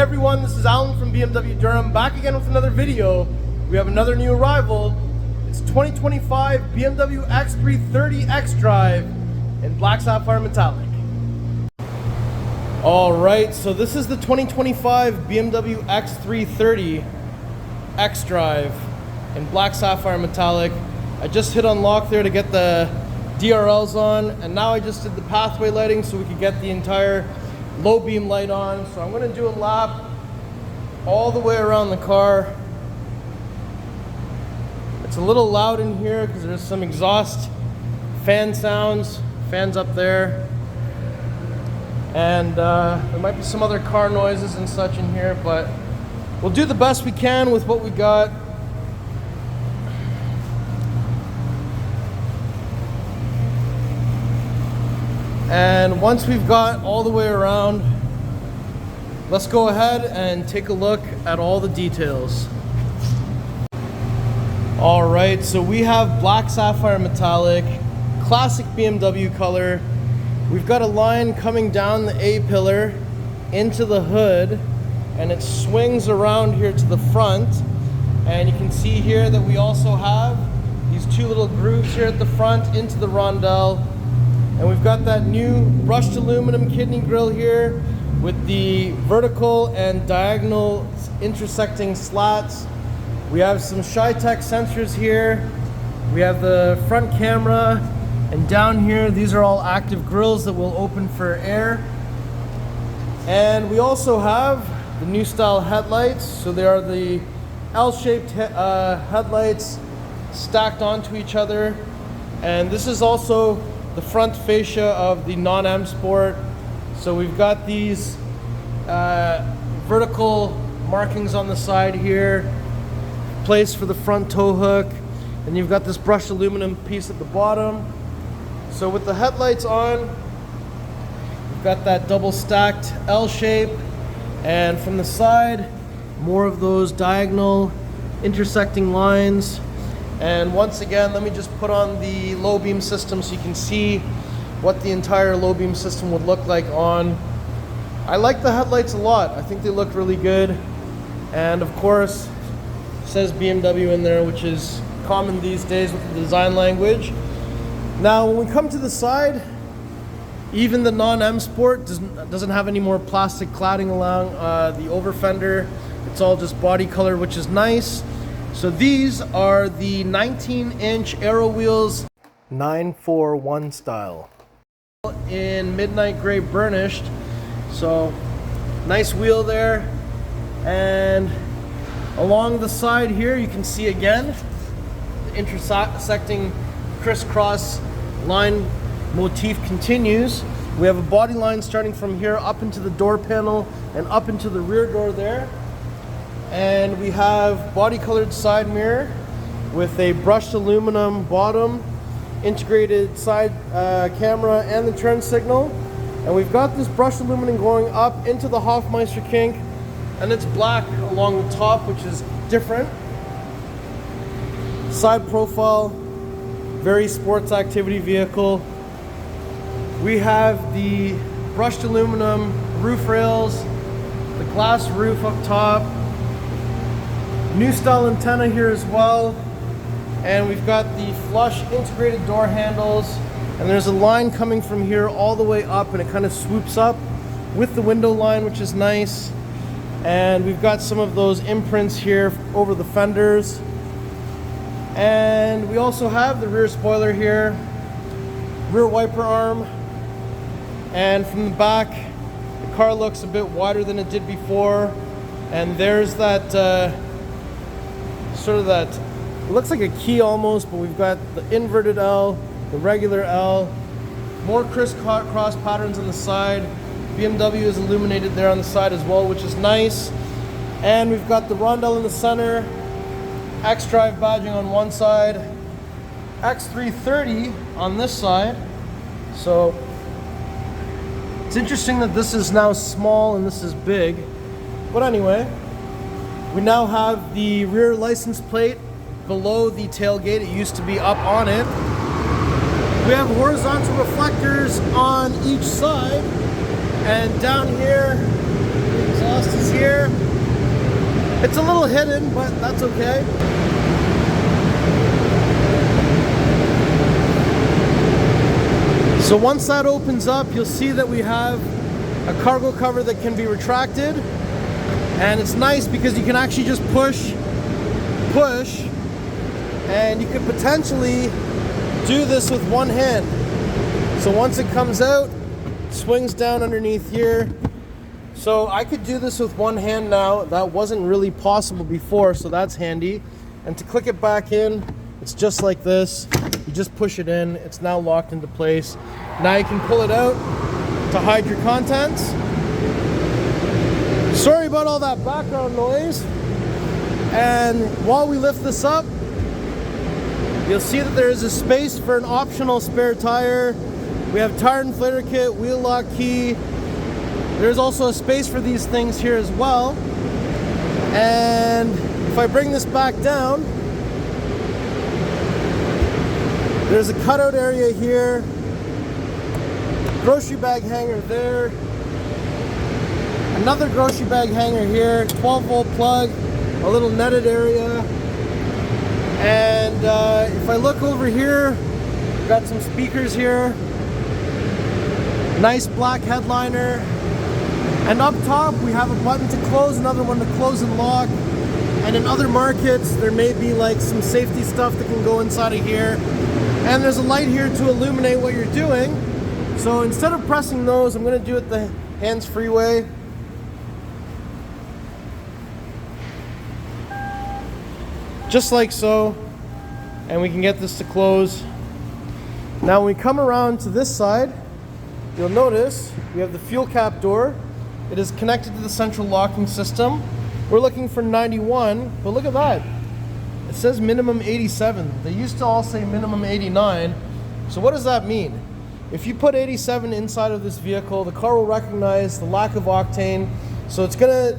everyone, this is Alan from BMW Durham, back again with another video. We have another new arrival. It's 2025 BMW X3 30 xDrive in Black Sapphire Metallic. Alright, so this is the 2025 BMW X3 30 xDrive in Black Sapphire Metallic. I just hit unlock there to get the DRLs on, and now I just did the pathway lighting so we could get the entire low beam light on. So I'm going to do a lap all the way around the car. It's a little loud in here because there's some exhaust fan sounds, fans up there, and there might be some other car noises and such in here, but we'll do the best we can with what we got. And once we've got all the way around, let's go ahead and take a look at all the details. Alright, so we have Black Sapphire Metallic, classic BMW color. We've got a line coming down the A-pillar into the hood, and it swings around here to the front. And you can see here that we also have these two little grooves here at the front into the rondelle. And we've got that new brushed aluminum kidney grille here with the vertical and diagonal intersecting slats. We have some Shytech sensors here. We have the front camera, and down here these are all active grills that will open for air. And we also have the new style headlights. So they are the L-shaped headlights stacked onto each other. And this is also the front fascia of the Non-M Sport. So we've got these vertical markings on the side here, place for the front tow hook, and you've got this brushed aluminum piece at the bottom. So with the headlights on, we've got that double stacked L shape, and from the side, more of those diagonal intersecting lines. And once again, let me just put on the low beam system so you can see what the entire low beam system would look like on. I like the headlights a lot. I think they look really good. And of course, it says BMW in there, which is common these days with the design language. Now, when we come to the side, even the Non-M Sport doesn't have any more plastic cladding along the over fender. It's all just body color, which is nice. So these are the 19-inch Aero wheels, 941 style, in midnight gray burnished. So nice wheel there. And along the side here, you can see again the intersecting crisscross line motif continues. We have a body line starting from here up into the door panel and up into the rear door there. And we have body colored side mirror with a brushed aluminum bottom, integrated side camera and the turn signal. And we've got this brushed aluminum going up into the Hofmeister kink, and it's black along the top, which is different. Side profile, very sports activity vehicle. We have the brushed aluminum roof rails, the glass roof up top, new style antenna here as well, and we've got the flush integrated door handles, and there's a line coming from here all the way up, and it kind of swoops up with the window line, which is nice. And we've got some of those imprints here over the fenders, and we also have the rear spoiler here, rear wiper arm, and from the back the car looks a bit wider than it did before. And there's that sort of that, it looks like a key almost, but we've got the inverted L, the regular L, more crisscross patterns on the side. BMW is illuminated there on the side as well, which is nice. And we've got the rondelle in the center, xDrive badging on one side, X3 30 on this side. So it's interesting that this is now small and this is big. But anyway, we now have the rear license plate below the tailgate. It used to be up on it. We have horizontal reflectors on each side, and down here, the exhaust is here. It's a little hidden, but that's okay. So once that opens up, you'll see that we have a cargo cover that can be retracted. And it's nice because you can actually just push, and you could potentially do this with one hand. So once it comes out, it swings down underneath here. So I could do this with one hand now. That wasn't really possible before, so that's handy. And to click it back in, it's just like this. You just push it in, it's now locked into place. Now you can pull it out to hide your contents. Sorry about all that background noise. And while we lift this up, you'll see that there is a space for an optional spare tire. We have tire inflator kit, wheel lock key. There's also a space for these things here as well. And if I bring this back down, there's a cutout area here, grocery bag hanger there, another grocery bag hanger here, 12-volt plug, a little netted area. And if I look over here, we've got some speakers here, nice black headliner, and up top we have a button to close, another one to close and lock. And in other markets there may be like some safety stuff that can go inside of here, and there's a light here to illuminate what you're doing. So instead of pressing those, I'm going to do it the hands-free way. Just like so, and we can get this to close. Now when we come around to this side, you'll notice we have the fuel cap door. It is connected to the central locking system. We're looking for 91, but look at that. It says minimum 87. They used to all say minimum 89. So what does that mean? If you put 87 inside of this vehicle, the car will recognize the lack of octane. So it's gonna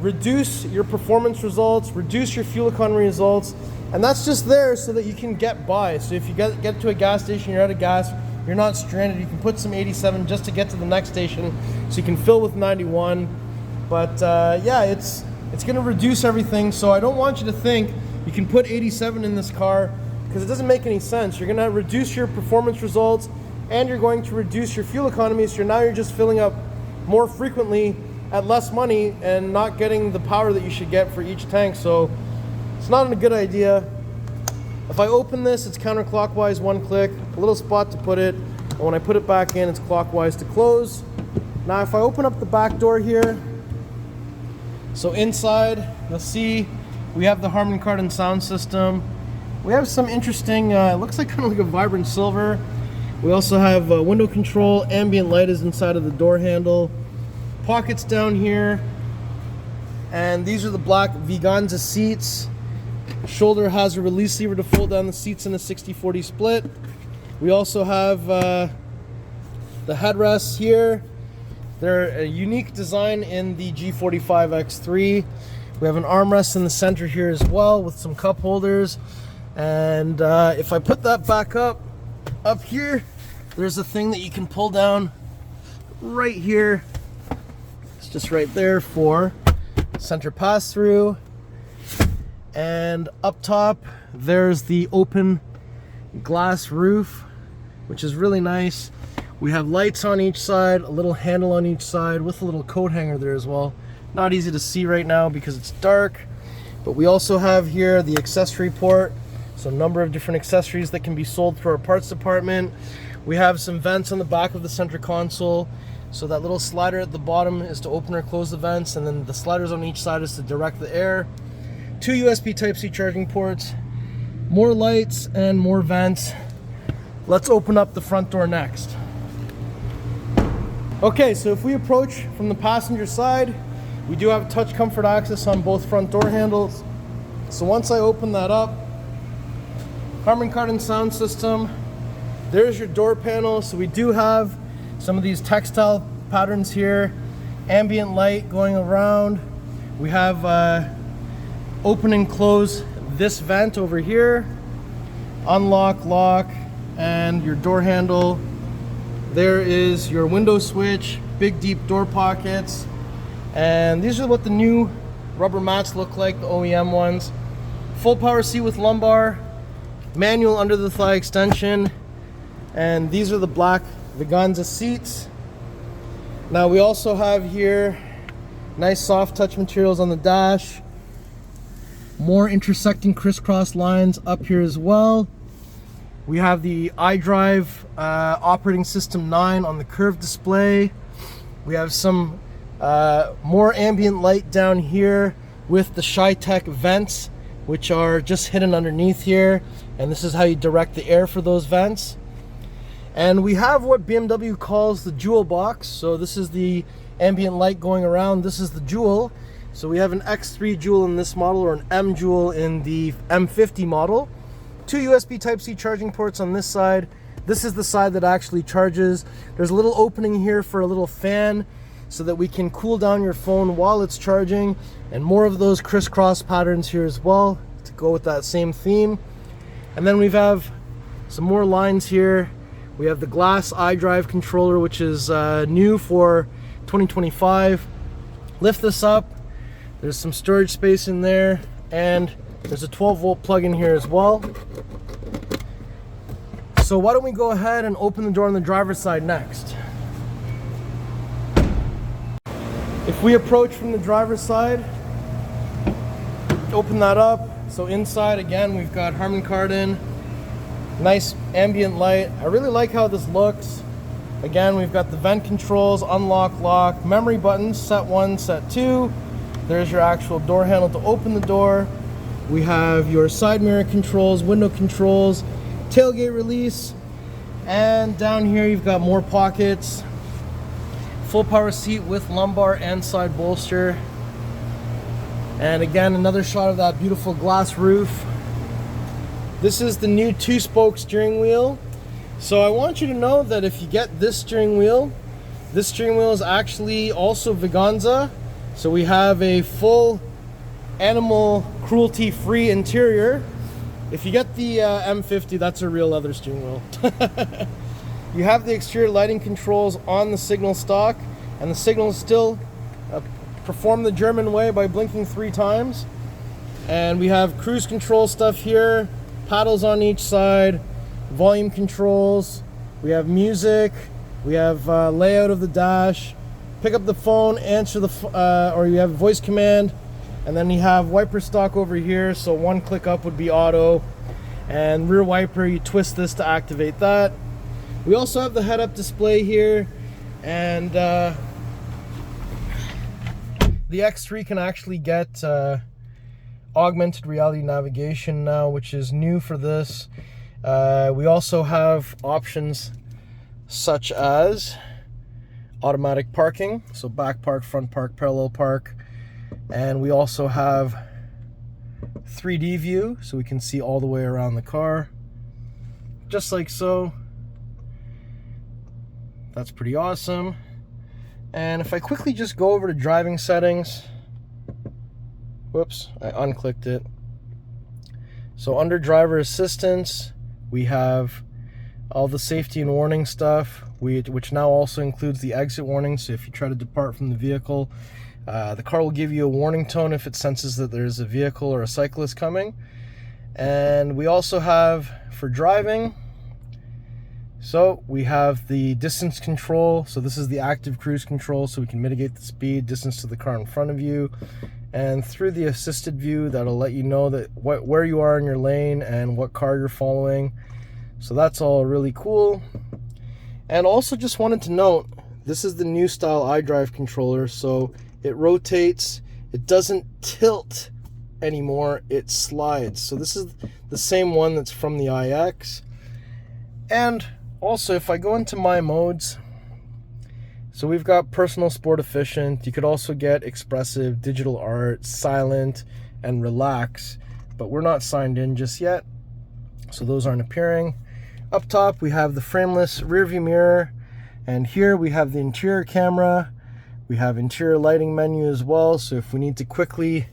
reduce your performance results, reduce your fuel economy results, and that's just there so that you can get by. So if you get to a gas station, you're out of gas, you're not stranded, you can put some 87 just to get to the next station so you can fill with 91. But yeah, it's going to reduce everything. So I don't want you to think you can put 87 in this car, because it doesn't make any sense. You're going to reduce your performance results and you're going to reduce your fuel economy. So now you're just filling up more frequently at less money and not getting the power that you should get for each tank. So it's not a good idea. If I open this, it's counterclockwise, one click, a little spot to put it, and when I put it back in, it's clockwise to close. Now if I open up the back door here, so inside, you'll see we have the Harman Kardon sound system. We have some interesting, it looks like kind of like a vibrant silver. We also have window control, ambient light is inside of the door handle, pockets down here, and these are the Black Veganza seats. Shoulder has a release lever to fold down the seats in a 60-40 split. We also have the headrests here. They're a unique design in the G45 X3. We have an armrest in the center here as well with some cup holders. And if I put that back up here, there's a thing that you can pull down right here. It's just right there for center pass-through. And up top, there's the open glass roof, which is really nice. We have lights on each side, a little handle on each side with a little coat hanger there as well. Not easy to see right now because it's dark, but we also have here the accessory port. So a number of different accessories that can be sold through our parts department. We have some vents on the back of the center console. So that little slider at the bottom is to open or close the vents, and then the sliders on each side is to direct the air. 2 USB Type-C charging ports, more lights and more vents. Let's open up the front door next. Okay, so if we approach from the passenger side, we do have touch comfort access on both front door handles. So once I open that up, Harman Kardon sound system, there's your door panel. So we do have some of these textile patterns here, ambient light going around. We have open and close this vent over here, unlock, lock, and your door handle. There is your window switch, big deep door pockets, And these are what the new rubber mats look like, the OEM ones. Full power seat with lumbar, manual under the thigh extension, and these are the Black Veganza seats. Now we also have here nice soft touch materials on the dash, more intersecting crisscross lines up here as well. We have the iDrive operating system 9 on the curved display. We have some more ambient light down here with the ShyTech vents, which are just hidden underneath here, and this is how you direct the air for those vents. And we have what BMW calls the jewel box. So this is the ambient light going around, this is the jewel. So we have an X3 jewel in this model, or an M jewel in the M50 model. 2 USB Type-C charging ports on this side. This is the side that actually charges. There's a little opening here for a little fan so that we can cool down your phone while it's charging, and more of those crisscross patterns here as well to go with that same theme. And then we have some more lines here. We have the glass iDrive controller, which is new for 2025. Lift this up, there's some storage space in there, and there's a 12-volt plug in here as well. So why don't we go ahead and open the door on the driver's side next. If we approach from the driver's side, open that up. So inside, again, we've got Harman Kardon, nice ambient light. I really like how this looks. Again, we've got the vent controls, unlock, lock, memory buttons, set 1, set 2. There's your actual door handle to open the door. We have your side mirror controls, window controls, tailgate release, and down here you've got more pockets. Full power seat with lumbar and side bolster. And again, another shot of that beautiful glass roof. This is the new 2-spoke steering wheel. So I want you to know that if you get this steering wheel is actually also Veganza. So we have a full animal cruelty free interior. If you get the M50, that's a real leather steering wheel. You have the exterior lighting controls on the signal stock, and the signals still perform the German way by blinking 3 times. And we have cruise control stuff here, paddles on each side, volume controls, we have music, we have layout of the dash, pick up the phone, answer the or you have voice command, and then you have wiper stock over here, so 1 click up would be auto, and rear wiper, you twist this to activate that. We also have the head-up display here, and the X3 can actually get augmented reality navigation now, which is new for this. We also have options such as automatic parking, so back park, front park, parallel park, and we also have 3D view, so we can see all the way around the car, just like so. That's pretty awesome. And if I quickly just go over to driving settings, whoops, I unclicked it. So under driver assistance, we have all the safety and warning stuff, which now also includes the exit warning. So if you try to depart from the vehicle, the car will give you a warning tone if it senses that there's a vehicle or a cyclist coming. And we also have, for driving, so we have the distance control. So this is the active cruise control, so we can mitigate the speed, distance to the car in front of you. And through the assisted view, that'll let you know that where you are in your lane and what car you're following. So that's all really cool. And also just wanted to note, this is the new style iDrive controller. So it rotates, it doesn't tilt anymore, it slides. So this is the same one that's from the iX. And also, if I go into my modes, so we've got personal, sport, efficient. You could also get expressive, digital art, silent, and relax, but we're not signed in just yet, so those aren't appearing. Up top, we have the frameless rear view mirror, and here we have the interior camera. We have interior lighting menu as well, so if we need to quickly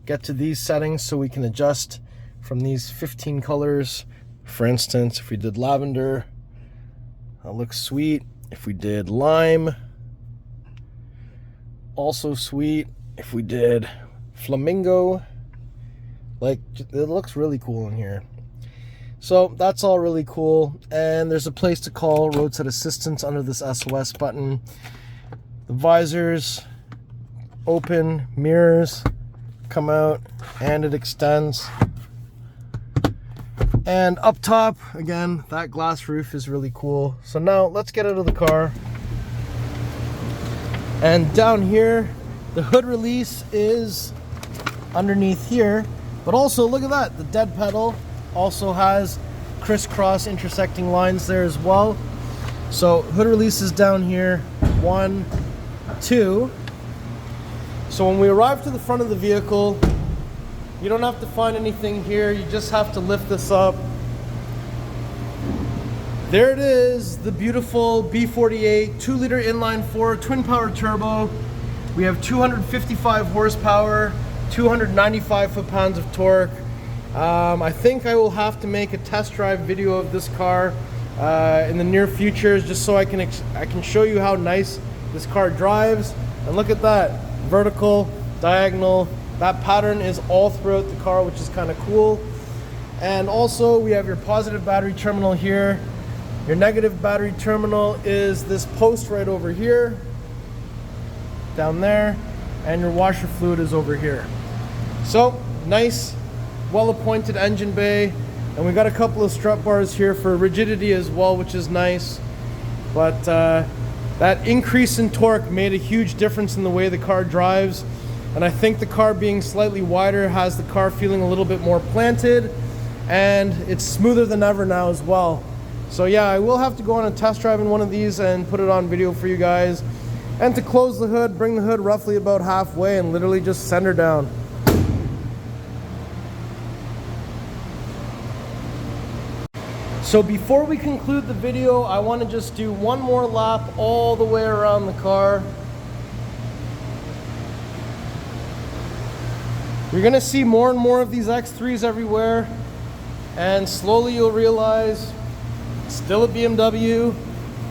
get to these settings so we can adjust from these 15 colors. For instance, if we did lavender, that looks sweet. If we did lime, also sweet if we did flamingo. Like, it looks really cool in here. So that's all really cool. And there's a place to call roadside assistance under this SOS button. The visors open, mirrors come out, and it extends. And up top, again, that glass roof is really cool. So now let's get out of the car. And down here, the hood release is underneath here. But also, look at that, the dead pedal also has crisscross intersecting lines there as well. So hood release is down here, 1, 2. So when we arrive to the front of the vehicle, you don't have to find anything here, you just have to lift this up. There it is, the beautiful B48 2-liter inline-4 twin-power turbo. We have 255 horsepower, 295 foot-pounds of torque. I think I will have to make a test drive video of this car in the near future, just so I can show you how nice this car drives. And look at that, vertical, diagonal. That pattern is all throughout the car, which is kind of cool. And also we have your positive battery terminal here. Your negative battery terminal is this post right over here, down there, and your washer fluid is over here. So nice, well-appointed engine bay. And we got a couple of strut bars here for rigidity as well, which is nice. But that increase in torque made a huge difference in the way the car drives. And I think the car being slightly wider has the car feeling a little bit more planted, and it's smoother than ever now as well. So yeah, I will have to go on a test drive in one of these and put it on video for you guys. And to close the hood, bring the hood roughly about halfway and literally just send her down. So before we conclude the video, I want to just do one more lap all the way around the car. You're gonna see more and more of these X3s everywhere, and slowly you'll realize it's still a BMW.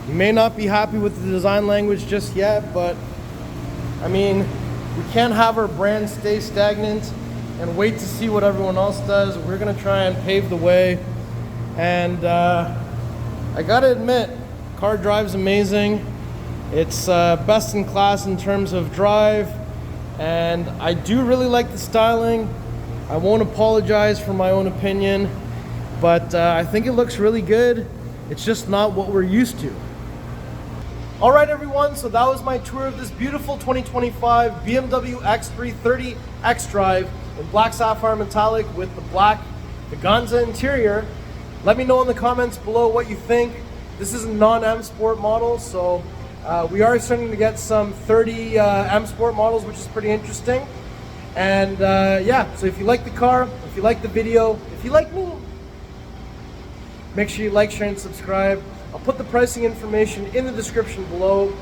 You may not be happy with the design language just yet, but I mean, we can't have our brand stay stagnant and wait to see what everyone else does. We're gonna try and pave the way. And I gotta admit, car drives amazing. It's best in class in terms of drive. And I do really like the styling. I won't apologize for my own opinion, but I think it looks really good. It's just not what we're used to. All right, everyone, so that was my tour of this beautiful 2025 BMW X3 30 xDrive in Black Sapphire Metallic with the Black Veganza interior. Let me know in the comments below what you think. This is a non-M Sport model, so we are starting to get some 30 M Sport models, which is pretty interesting. And yeah, so if you like the car, if you like the video, if you like me, make sure you like, share, and subscribe. I'll put the pricing information in the description below.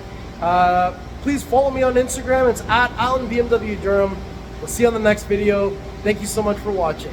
Please follow me on Instagram. It's @AlanBMW Durham. We'll see you on the next video. Thank you so much for watching.